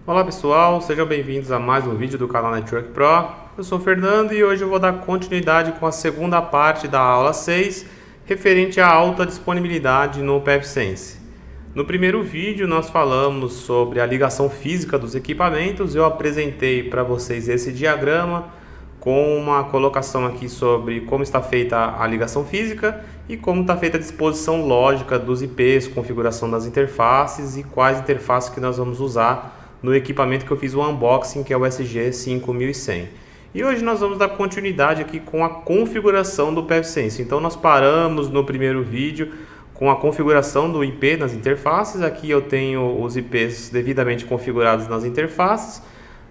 Olá pessoal, sejam bem-vindos a mais um vídeo do canal Network Pro. Eu sou o Fernando e hoje eu vou dar continuidade com a segunda parte da aula 6, referente à alta disponibilidade no pfSense. No primeiro vídeo nós falamos sobre a ligação física dos equipamentos, eu apresentei para vocês esse diagrama com uma colocação aqui sobre como está feita a ligação física e como está feita a disposição lógica dos IPs, configuração das interfaces e quais interfaces que nós vamos usar no equipamento que eu fiz o unboxing, que é o SG5100. E hoje nós vamos dar continuidade aqui com a configuração do pfSense. Então nós paramos no primeiro vídeo com a configuração do IP nas interfaces. Aqui eu tenho os IPs devidamente configurados nas interfaces.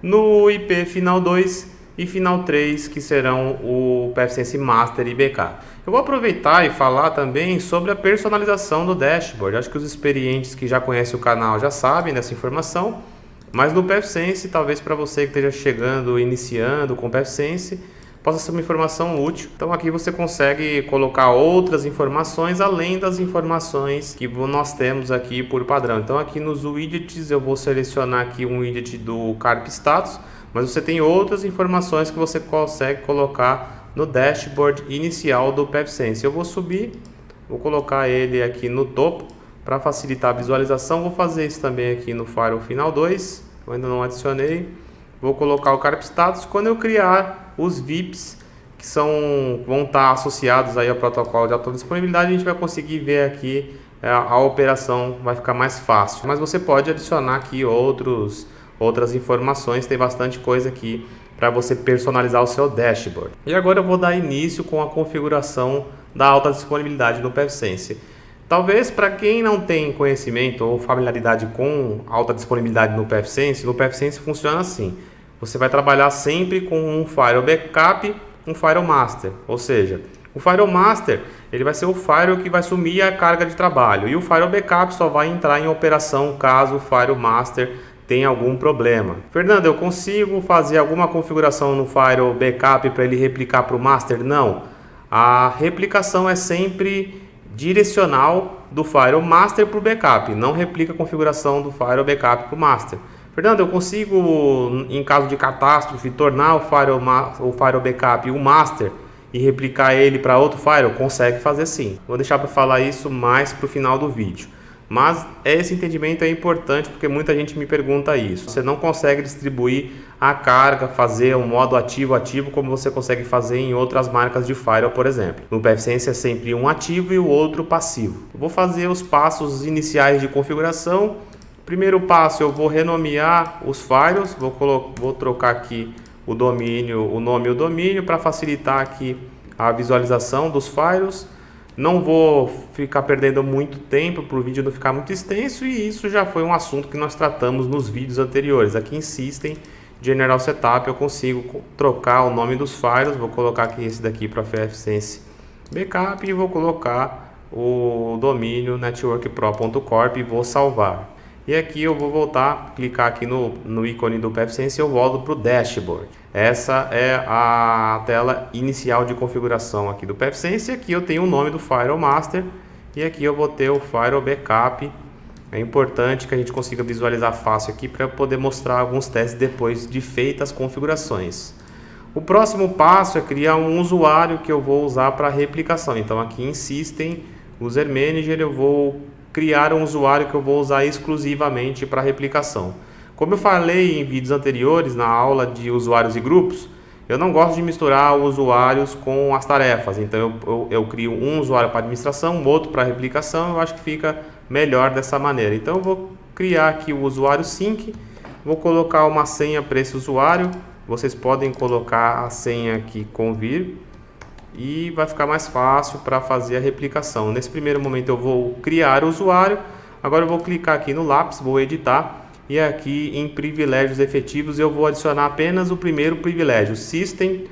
No IP final 2 e final 3, que serão o pfSense Master e BK. Eu vou aproveitar e falar também sobre a personalização do dashboard. Acho que os experientes que já conhecem o canal já sabem dessa informação. Mas no pfSense, talvez para você que esteja chegando, iniciando com o pfSense, possa ser uma informação útil. Então aqui você consegue colocar outras informações além das informações que nós temos aqui por padrão. Então aqui nos widgets eu vou selecionar aqui um widget do Carp Status, mas você tem outras informações que você consegue colocar no dashboard inicial do pfSense. Eu vou subir, vou colocar ele aqui no topo para facilitar a visualização. Vou fazer isso também aqui no Firewall Final 2, eu ainda não adicionei. Vou colocar o Carp Status. Quando eu criar os VIPs, que vão estar associados aí ao protocolo de alta disponibilidade, a gente vai conseguir ver aqui a operação, vai ficar mais fácil. Mas você pode adicionar aqui outras informações, tem bastante coisa aqui para você personalizar o seu dashboard. E agora eu vou dar início com a configuração da alta disponibilidade do pfSense. Talvez para quem não tem conhecimento ou familiaridade com alta disponibilidade no pfSense funciona assim. Você vai trabalhar sempre com um Firewall Backup, um Firewall Master. Ou seja, o Firewall Master ele vai ser o Firewall que vai sumir a carga de trabalho. E o Firewall Backup só vai entrar em operação caso o Firewall Master tenha algum problema. Fernando, eu consigo fazer alguma configuração no Firewall Backup para ele replicar para o Master? Não. A replicação é sempre direcional do Firewall Master para o Backup, não replica a configuração do Firewall Backup para o Master. Fernando, eu consigo, em caso de catástrofe, tornar o Firewall Backup o Master e replicar ele para outro Firewall? Consegue fazer sim. Vou deixar para falar isso mais para o final do vídeo. Mas esse entendimento é importante porque muita gente me pergunta isso. Você não consegue distribuir a carga, fazer um modo ativo como você consegue fazer em outras marcas de firewall, por exemplo. No pfSense é sempre um ativo e o outro passivo. Eu vou fazer os passos iniciais de configuração. Primeiro passo, eu vou renomear os firewalls. Vou trocar aqui o nome e o domínio para facilitar aqui a visualização dos firewalls. Não vou ficar perdendo muito tempo para o vídeo não ficar muito extenso, e isso já foi um assunto que nós tratamos nos vídeos anteriores. Aqui em System General Setup eu consigo trocar o nome dos firewalls. Vou colocar aqui esse daqui para pfSense Backup e vou colocar o domínio networkpro.corp e vou salvar. E aqui eu vou voltar, clicar aqui no ícone do pfSense e eu volto para o dashboard. Essa é a tela inicial de configuração aqui do pfSense. Aqui eu tenho o nome do Firewall Master e aqui eu vou ter o Firewall Backup. É importante que a gente consiga visualizar fácil aqui para poder mostrar alguns testes depois de feitas as configurações. O próximo passo é criar um usuário que eu vou usar para replicação. Então aqui em System User Manager eu vou criar um usuário que eu vou usar exclusivamente para replicação. Como eu falei em vídeos anteriores, na aula de usuários e grupos, eu não gosto de misturar usuários com as tarefas. Então eu crio um usuário para administração, outro para replicação. Eu acho que fica melhor dessa maneira. Então eu vou criar aqui o usuário sync, vou colocar uma senha para esse usuário. Vocês podem colocar a senha aqui convir e vai ficar mais fácil para fazer a replicação. Nesse primeiro momento eu vou criar o usuário. Agora eu vou clicar aqui no lápis, vou editar. E aqui em privilégios efetivos eu vou adicionar apenas o primeiro privilégio, System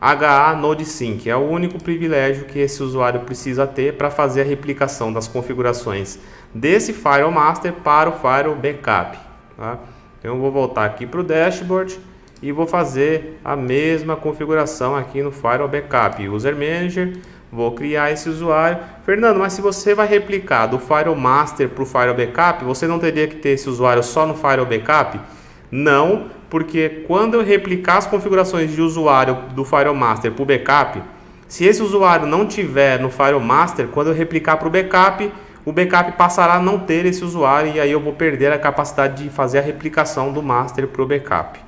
HA Node Sync. É o único privilégio que esse usuário precisa ter para fazer a replicação das configurações desse Firewall Master para o Firewall Backup. Tá? Então eu vou voltar aqui para o dashboard e vou fazer a mesma configuração aqui no Firewall Backup. User Manager, vou criar esse usuário. Fernando, mas se você vai replicar do Firewall Master para o Firewall Backup, você não teria que ter esse usuário só no Firewall Backup? Não, porque quando eu replicar as configurações de usuário do FileMaster para o backup, se esse usuário não tiver no FileMaster, quando eu replicar para o backup passará a não ter esse usuário e aí eu vou perder a capacidade de fazer a replicação do master para o backup.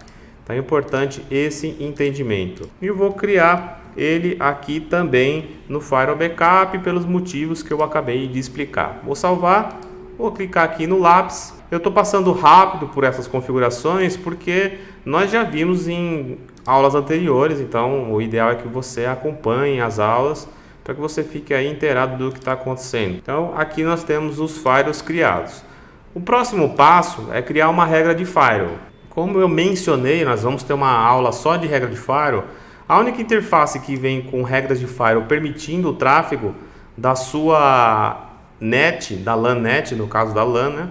Então é importante esse entendimento. E eu vou criar ele aqui também no File Backup pelos motivos que eu acabei de explicar. Vou salvar, vou clicar aqui no lápis. Eu estou passando rápido por essas configurações porque nós já vimos em aulas anteriores, então o ideal é que você acompanhe as aulas para que você fique aí inteirado do que está acontecendo. Então aqui nós temos os files criados. O próximo passo é criar uma regra de firewall. Como eu mencionei, nós vamos ter uma aula só de regra de firewall. A única interface que vem com regras de firewall permitindo o tráfego da sua net, da LAN net, no caso da LAN, né,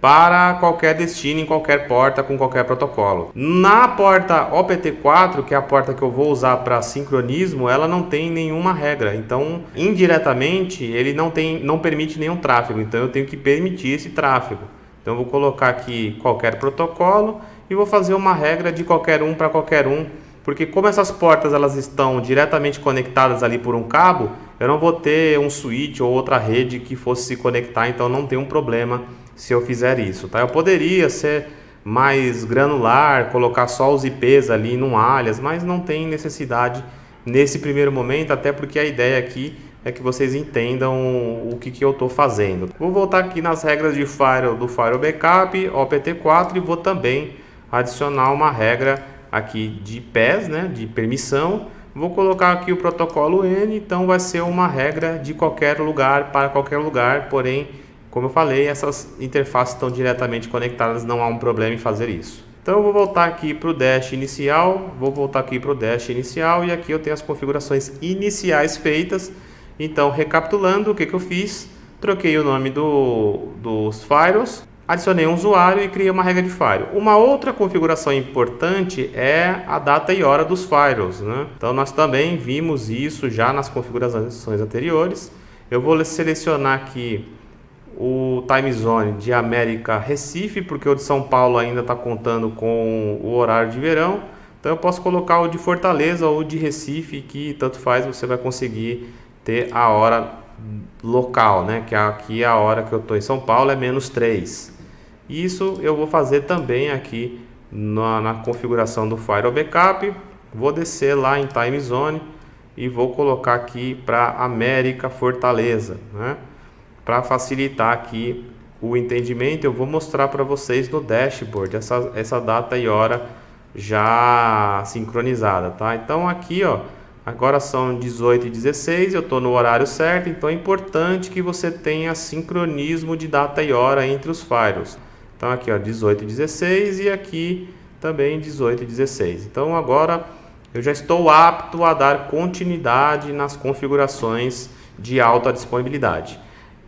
para qualquer destino, em qualquer porta, com qualquer protocolo. Na porta OPT4, que é a porta que eu vou usar para sincronismo, ela não tem nenhuma regra. Então, indiretamente, ele não permite nenhum tráfego. Então, eu tenho que permitir esse tráfego. Então, eu vou colocar aqui qualquer protocolo e vou fazer uma regra de qualquer um para qualquer um. Porque como essas portas elas estão diretamente conectadas ali por um cabo, eu não vou ter um switch ou outra rede que fosse se conectar, então não tem um problema se eu fizer isso, tá? Eu poderia ser mais granular, colocar só os IPs ali num alias, mas não tem necessidade nesse primeiro momento, até porque a ideia aqui é que vocês entendam o que eu estou fazendo. Vou voltar aqui nas regras de firewall do File Backup, OPT4, e vou também adicionar uma regra aqui de PES, né, de permissão. Vou colocar aqui o protocolo N, então vai ser uma regra de qualquer lugar para qualquer lugar, porém, como eu falei, essas interfaces estão diretamente conectadas, não há um problema em fazer isso. Então eu vou voltar aqui para o dash inicial, e aqui eu tenho as configurações iniciais feitas. Então, recapitulando, o que eu fiz? Troquei o nome dos firewalls, adicionei um usuário e criei uma regra de firewall. Uma outra configuração importante é a data e hora dos firewalls, né? Então nós também vimos isso já nas configurações anteriores. Eu vou selecionar aqui o time zone de América Recife, porque o de São Paulo ainda está contando com o horário de verão. Então eu posso colocar o de Fortaleza ou de Recife, que tanto faz, você vai conseguir ter a hora local, né? Que aqui a hora que eu estou em São Paulo é -3. Isso eu vou fazer também aqui na configuração do File Backup. Vou descer lá em Time Zone e vou colocar aqui para América Fortaleza, né? Para facilitar aqui o entendimento, eu vou mostrar para vocês no dashboard essa data e hora já sincronizada, tá? Então aqui, ó, agora são 18h16, eu estou no horário certo, então é importante que você tenha sincronismo de data e hora entre os firewalls. Então aqui, ó, 18h16 e aqui também 18h16. Então agora eu já estou apto a dar continuidade nas configurações de alta disponibilidade.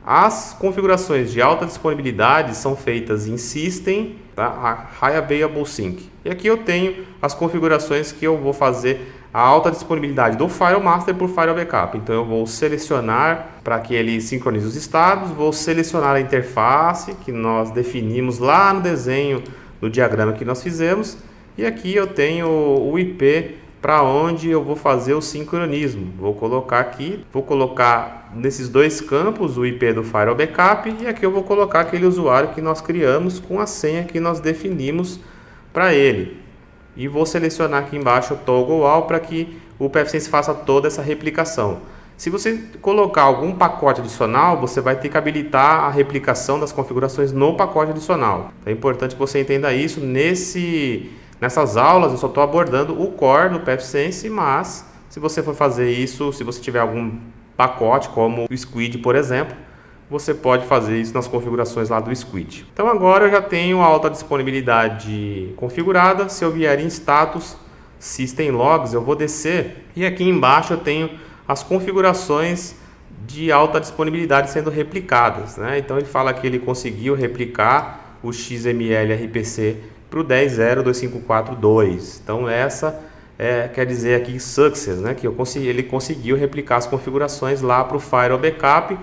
As configurações de alta disponibilidade são feitas em System, tá? A High Available Sync. E aqui eu tenho as configurações que eu vou fazer a alta disponibilidade do FileMaster por File Backup. Então eu vou selecionar para que ele sincronize os estados, vou selecionar a interface que nós definimos lá no desenho do diagrama que nós fizemos, e aqui eu tenho o IP para onde eu vou fazer o sincronismo. Vou colocar aqui, vou colocar nesses dois campos o IP do File Backup, e aqui eu vou colocar aquele usuário que nós criamos com a senha que nós definimos para ele. E vou selecionar aqui embaixo o Toggle All para que o pfSense faça toda essa replicação. Se você colocar algum pacote adicional, você vai ter que habilitar a replicação das configurações no pacote adicional. Então é importante que você entenda isso. Nessas aulas eu só estou abordando o core do pfSense, mas se você for fazer isso, se você tiver algum pacote como o Squid, por exemplo, você pode fazer isso nas configurações lá do Squid. Então agora eu já tenho a alta disponibilidade configurada. Se eu vier em status, System Logs, eu vou descer e aqui embaixo eu tenho as configurações de alta disponibilidade sendo replicadas, né? Então ele fala que ele conseguiu replicar o XML RPC para o 10.0.254.2. Então essa quer dizer aqui success, né? Que ele conseguiu replicar as configurações lá para o File Backup.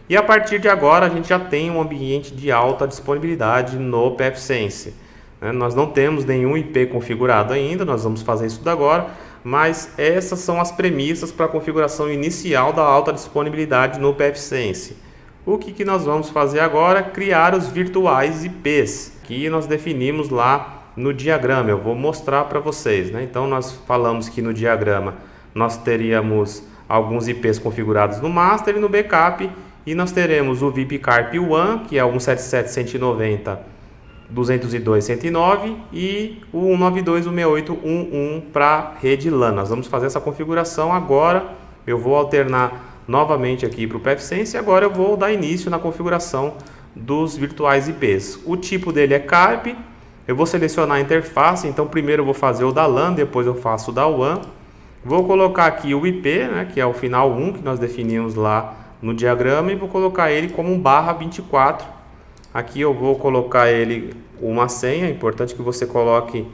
E a partir de agora a gente já tem um ambiente de alta disponibilidade no pfSense. né? Nós não temos nenhum IP configurado ainda, nós vamos fazer isso agora, mas essas são as premissas para a configuração inicial da alta disponibilidade no pfSense. O que nós vamos fazer agora? Criar os virtuais IPs, que nós definimos lá no diagrama. Eu vou mostrar para vocês, né? Então nós falamos que no diagrama nós teríamos alguns IPs configurados no master e no backup, e nós teremos o VIP Carp One, que é o 177.190.202.109, e o 192.168.1.1 para rede LAN. Nós vamos fazer essa configuração agora. Eu vou alternar novamente aqui para o pfSense e agora eu vou dar início na configuração dos virtuais IPs. O tipo dele é Carp. Eu vou selecionar a interface, então primeiro eu vou fazer o da LAN, depois eu faço o da WAN. Vou colocar aqui o IP, né, que é o final 1 que nós definimos lá no diagrama, e vou colocar ele como um /24. Aqui eu vou colocar ele uma senha, é importante que você coloque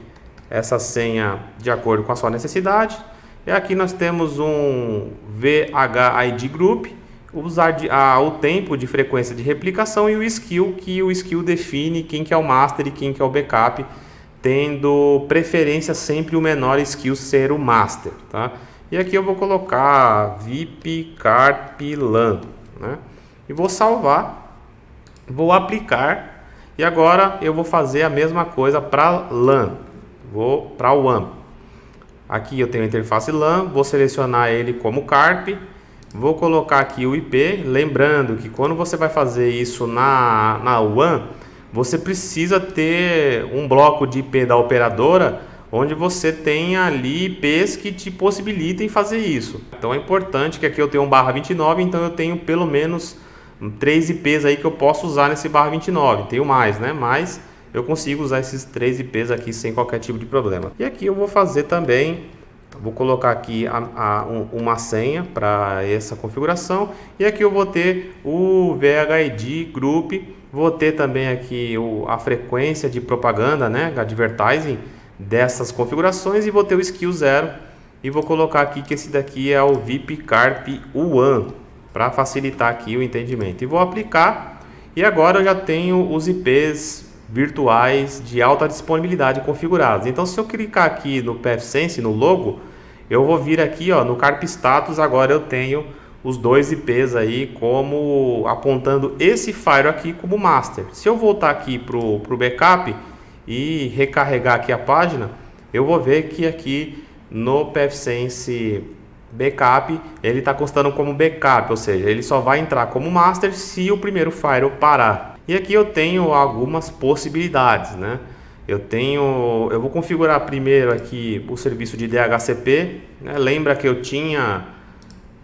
essa senha de acordo com a sua necessidade. E aqui nós temos um VHID Group, usar o tempo de frequência de replicação e o skill, que o skill define quem que é o master e quem que é o backup, tendo preferência sempre o menor skill ser o master, tá? E aqui eu vou colocar VIP Carp LAN, né? E vou salvar, vou aplicar, e agora eu vou fazer a mesma coisa para LAN, vou para o WAN. Aqui eu tenho a interface LAN, vou selecionar ele como Carp, vou colocar aqui o IP, lembrando que quando você vai fazer isso na WAN, você precisa ter um bloco de IP da operadora, onde você tenha ali IPs que te possibilitem fazer isso. Então é importante que aqui eu tenho um /29, então eu tenho pelo menos 3 IPs aí que eu posso usar nesse /29, tenho mais, né? Mas eu consigo usar esses 3 IPs aqui sem qualquer tipo de problema. E aqui eu vou fazer também, vou colocar aqui uma senha para essa configuração. E aqui eu vou ter o VHID Group, vou ter também aqui a frequência de propaganda, né, advertising dessas configurações, e vou ter o skill 0. E vou colocar aqui que esse daqui é o VIP Carp One, para facilitar aqui o entendimento. E vou aplicar, e agora eu já tenho os IPs virtuais de alta disponibilidade configurados. Então se eu clicar aqui no pfSense, no logo, eu vou vir aqui, ó, no Carp Status. Agora eu tenho os 2 IPs aí como apontando esse firewall aqui como master. Se eu voltar aqui pro backup e recarregar aqui a página, eu vou ver que aqui no pfSense backup ele está constando como backup, ou seja, ele só vai entrar como master se o primeiro firewall parar. E aqui eu tenho algumas possibilidades, né? Eu vou configurar primeiro aqui o serviço de DHCP, né? Lembra que eu tinha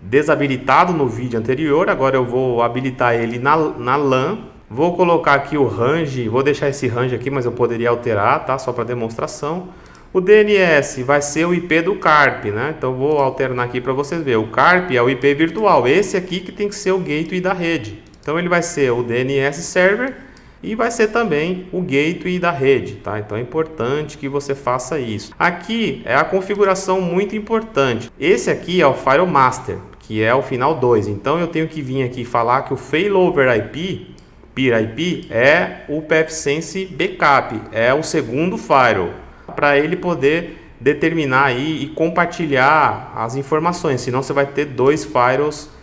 desabilitado no vídeo anterior, agora eu vou habilitar ele na LAN. Vou colocar aqui o range, vou deixar esse range aqui, mas eu poderia alterar, tá? Só para demonstração. O DNS vai ser o IP do Carp, né? Então vou alternar aqui para vocês verem. O Carp é o IP virtual, esse aqui que tem que ser o gateway da rede. Então ele vai ser o DNS Server e vai ser também o gateway da rede, tá? Então é importante que você faça isso. Aqui é a configuração muito importante. Esse aqui é o Firewall Master, que é o final 2. Então eu tenho que vir aqui falar que o Failover IP, Peer IP, é o pfSense Backup, é o segundo firewall, para ele poder determinar aí e compartilhar as informações, senão você vai ter 2 firewalls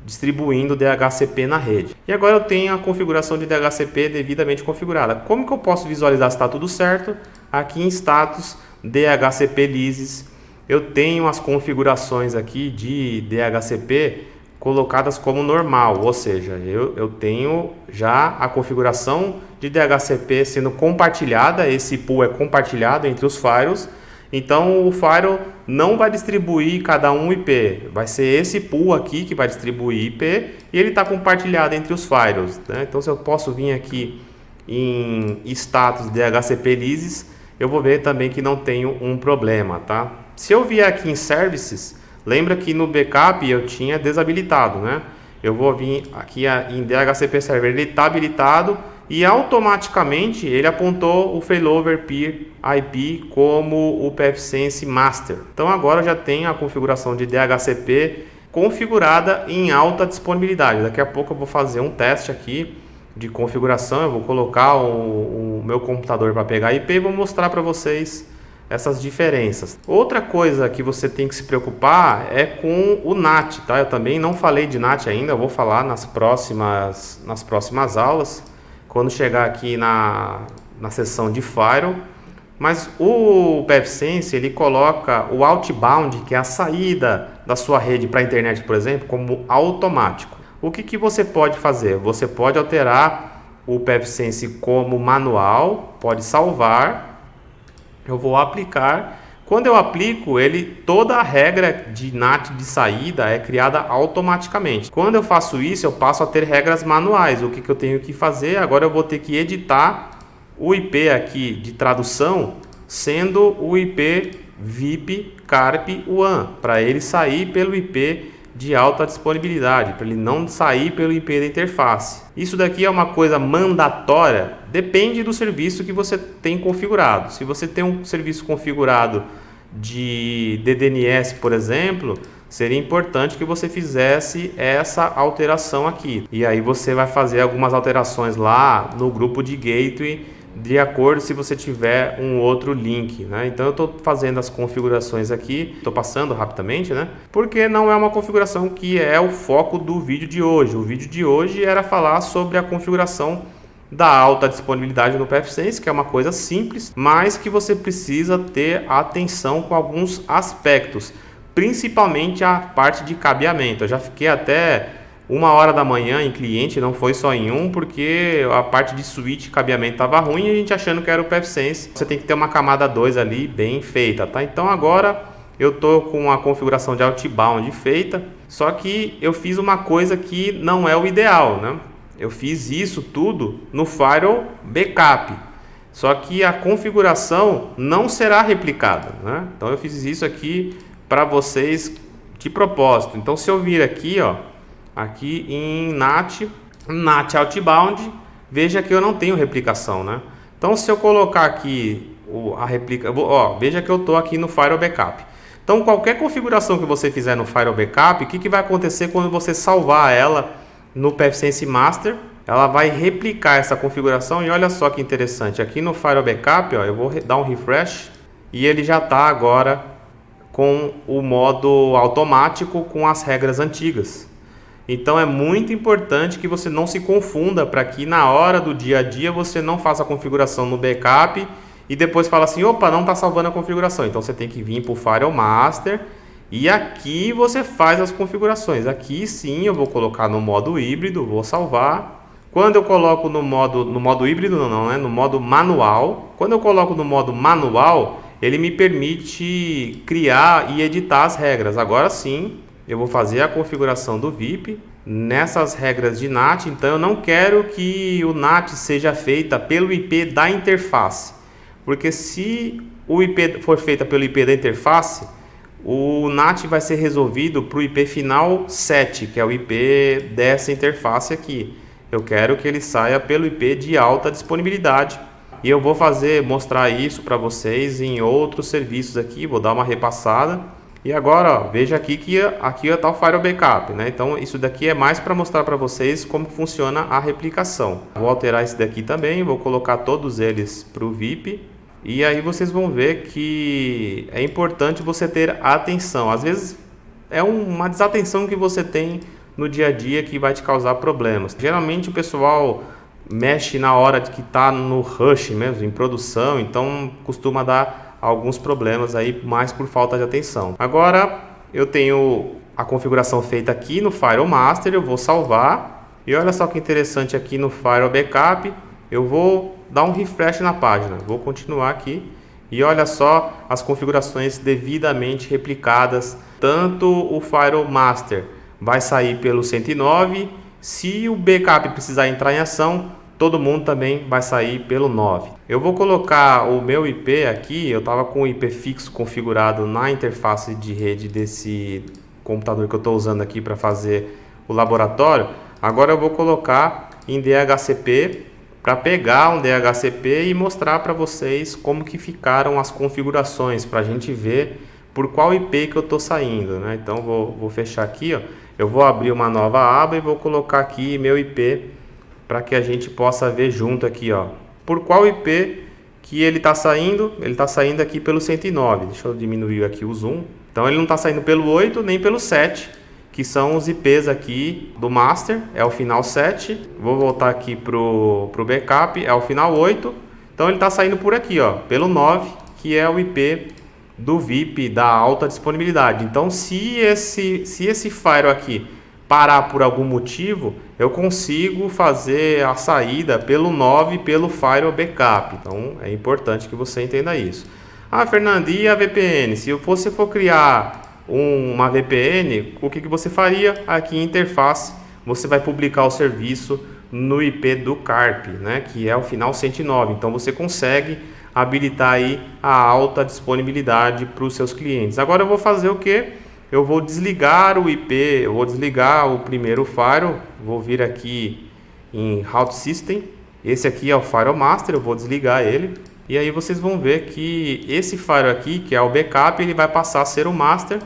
distribuindo DHCP na rede. E agora eu tenho a configuração de DHCP devidamente configurada. Como que eu posso visualizar se está tudo certo? Aqui em status DHCP leases, eu tenho as configurações aqui de DHCP colocadas como normal, ou seja, eu tenho já a configuração de DHCP sendo compartilhada. Esse pool é compartilhado entre os firewalls. Então o firewall não vai distribuir cada um IP, vai ser esse pool aqui que vai distribuir IP, e ele está compartilhado entre os firewalls, né? Então se eu posso vir aqui em status DHCP leases, eu vou ver também que não tenho um problema, tá? Se eu vier aqui em services, lembra que no backup eu tinha desabilitado, né? Eu vou vir aqui em DHCP Server, ele está habilitado, e automaticamente ele apontou o Failover Peer IP como o pfSense Master. Então agora eu já tenho a configuração de DHCP configurada em alta disponibilidade. Daqui a pouco eu vou fazer um teste aqui de configuração. Eu vou colocar o meu computador para pegar a IP e vou mostrar para vocês essas diferenças. Outra coisa que você tem que se preocupar é com o NAT, tá? Eu também não falei de NAT ainda, eu vou falar nas próximas aulas, quando chegar aqui na seção de Firewall. Mas o pfSense, ele coloca o outbound, que é a saída da sua rede para a internet, por exemplo, como automático. O que você pode fazer? Você pode alterar o pfSense como manual, pode salvar. Eu vou aplicar. Quando eu aplico ele, toda a regra de NAT de saída é criada automaticamente. Quando eu faço isso, eu passo a ter regras manuais. O que eu tenho que fazer? Agora eu vou ter que editar o IP aqui de tradução, sendo o IP VIP Carp WAN, para ele sair pelo IP de alta disponibilidade, para ele não sair pelo IP da interface. Isso daqui é uma coisa mandatória, depende do serviço que você tem configurado. Se você tem um serviço configurado de DDNS, por exemplo, seria importante que você fizesse essa alteração aqui. E aí você vai fazer algumas alterações lá no grupo de gateway, de acordo se você tiver um outro link, né? Então eu estou fazendo as configurações aqui, estou passando rapidamente, né? Porque não é uma configuração que é o foco do vídeo de hoje. O vídeo de hoje era falar sobre a configuração da alta disponibilidade no pfSense, que é uma coisa simples, mas que você precisa ter atenção com alguns aspectos, principalmente a parte de cabeamento. Eu já fiquei até 1h da manhã em cliente, não foi só em um, porque a parte de switch cabeamento estava ruim e a gente achando que era o pfSense. Você tem que ter uma camada 2 ali bem feita, tá? Então agora eu tô com a configuração de outbound feita, só que eu fiz uma coisa que não é o ideal, né? Eu fiz isso tudo no Firewall Backup, só que a configuração não será replicada, né? Então eu fiz isso aqui para vocês de propósito. Então se eu vir aqui, ó, aqui em NAT Outbound, veja que eu não tenho replicação, né? Então se eu colocar aqui a réplica, ó, veja que eu estou aqui no Firewall Backup. Então qualquer configuração que você fizer no Firewall Backup, o que vai acontecer quando você salvar ela no pfSense Master? Ela vai replicar essa configuração. E olha só que interessante, aqui no Firewall Backup, ó, eu vou dar um refresh e ele já está agora com o modo automático com as regras antigas. Então é muito importante que você não se confunda, para que na hora do dia a dia você não faça a configuração no backup e depois fala assim, opa, não está salvando a configuração. Então você tem que vir para o Firewall Master e aqui você faz as configurações. Aqui sim eu vou colocar no modo híbrido, vou salvar. Quando eu coloco no modo híbrido, não, né? No modo manual. Quando eu coloco no modo manual, ele me permite criar e editar as regras. Agora sim, eu vou fazer a configuração do VIP nessas regras de NAT. Então eu não quero que o NAT seja feita pelo IP da interface, porque se o IP for feita pelo IP da interface, o NAT vai ser resolvido para o IP final 7, que é o IP dessa interface aqui. Eu quero que ele saia pelo IP de alta disponibilidade. E eu vou mostrar isso para vocês em outros serviços aqui. Vou dar uma repassada. E agora, ó, veja aqui que aqui está o Firewall Backup, né? Então isso daqui é mais para mostrar para vocês como funciona a replicação. Vou alterar esse daqui também, vou colocar todos eles para o VIP. E aí vocês vão ver que é importante você ter atenção. Às vezes é uma desatenção que você tem no dia a dia que vai te causar problemas. Geralmente o pessoal mexe na hora de que está no rush mesmo, em produção, então costuma dar alguns problemas aí, mais por falta de atenção. Agora eu tenho a configuração feita aqui no Firewall Master, eu vou salvar. E olha só que interessante, aqui no Firewall Backup, eu vou dar um refresh na página. Vou continuar aqui e olha só as configurações devidamente replicadas. Tanto o Firewall Master vai sair pelo 109, se o backup precisar entrar em ação, todo mundo também vai sair pelo 9. Eu vou colocar o meu IP aqui, eu estava com o IP fixo configurado na interface de rede desse computador que eu estou usando aqui para fazer o laboratório. Agora eu vou colocar em DHCP para pegar um DHCP e mostrar para vocês como que ficaram as configurações, para a gente ver por qual IP que eu estou saindo, né? Então vou fechar aqui, ó. Eu vou abrir uma nova aba e vou colocar aqui meu IP para que a gente possa ver junto aqui, ó, por qual IP que ele está saindo. Ele está saindo aqui pelo 109. Deixa eu diminuir aqui o zoom. Então ele não está saindo pelo 8 nem pelo 7, que são os IPs aqui do master, é o final 7. Vou voltar aqui pro backup, é o final 8. Então ele está saindo por aqui, ó, pelo 9, que é o IP do VIP da alta disponibilidade. Então se esse firewall aqui parar por algum motivo, eu consigo fazer a saída pelo 9 pelo firewall backup. Então é importante que você entenda isso. Ah, Fernando, e a VPN? Se você for criar uma VPN, o que você faria? Aqui em interface, você vai publicar o serviço no IP do CARP, né, que é o final 109. Então você consegue habilitar aí a alta disponibilidade para os seus clientes. Agora eu vou fazer o que? Eu vou desligar o IP, eu vou desligar o primeiro firewall, vou vir aqui em Route System, esse aqui é o Firewall Master, eu vou desligar ele, e aí vocês vão ver que esse firewall aqui, que é o backup, ele vai passar a ser o Master,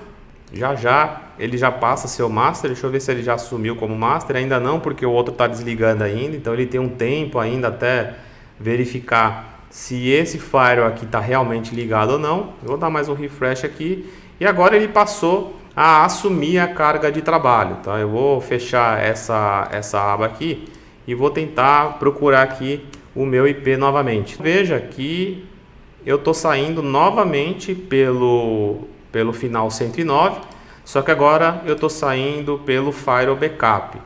já ele já passa a ser o Master. Deixa eu ver se ele já assumiu como Master, ainda não, porque o outro está desligando ainda, então ele tem um tempo ainda até verificar se esse firewall aqui está realmente ligado ou não. Eu vou dar mais um refresh aqui. E agora ele passou a assumir a carga de trabalho, tá? Eu vou fechar essa aba aqui e vou tentar procurar aqui o meu IP novamente. Veja que eu estou saindo novamente pelo final 109, só que agora eu estou saindo pelo Firewall Backup.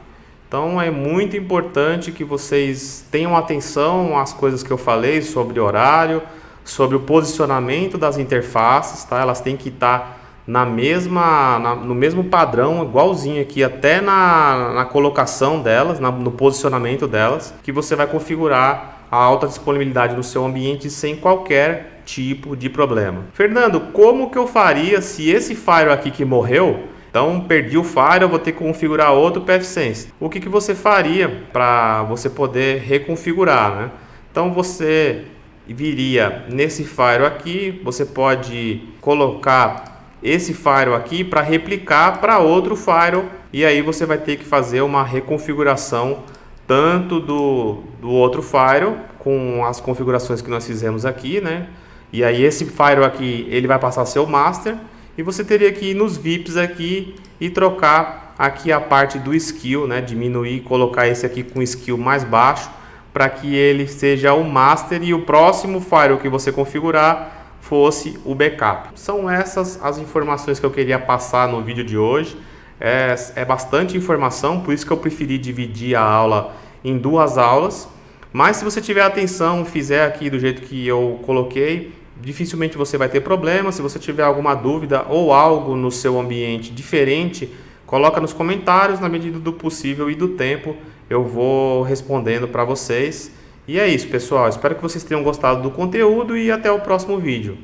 Então é muito importante que vocês tenham atenção às coisas que eu falei sobre horário, sobre o posicionamento das interfaces, tá? Elas têm que estar no mesmo padrão, igualzinho aqui, até na colocação delas, no posicionamento delas, que você vai configurar a alta disponibilidade no seu ambiente sem qualquer tipo de problema. Fernando, como que eu faria se esse firewall aqui que morreu, então perdi o firewall, vou ter que configurar outro pfSense? O que você faria para você poder reconfigurar, né? Então você viria nesse firewall aqui, você pode colocar esse firewall aqui para replicar para outro firewall, e aí você vai ter que fazer uma reconfiguração tanto do outro firewall com as configurações que nós fizemos aqui, né? E aí esse firewall aqui ele vai passar a ser o master, e você teria que ir nos VIPs aqui e trocar aqui a parte do skill, né? Diminuir e colocar esse aqui com skill mais baixo para que ele seja o master e o próximo firewall que você configurar fosse o backup. São essas as informações que eu queria passar no vídeo de hoje. É bastante informação, por isso que eu preferi dividir a aula em duas aulas. Mas se você tiver atenção, fizer aqui do jeito que eu coloquei, dificilmente você vai ter problema. Se você tiver alguma dúvida ou algo no seu ambiente diferente, coloca nos comentários. Na medida do possível e do tempo, eu vou respondendo para vocês. E é isso, pessoal. Espero que vocês tenham gostado do conteúdo e até o próximo vídeo.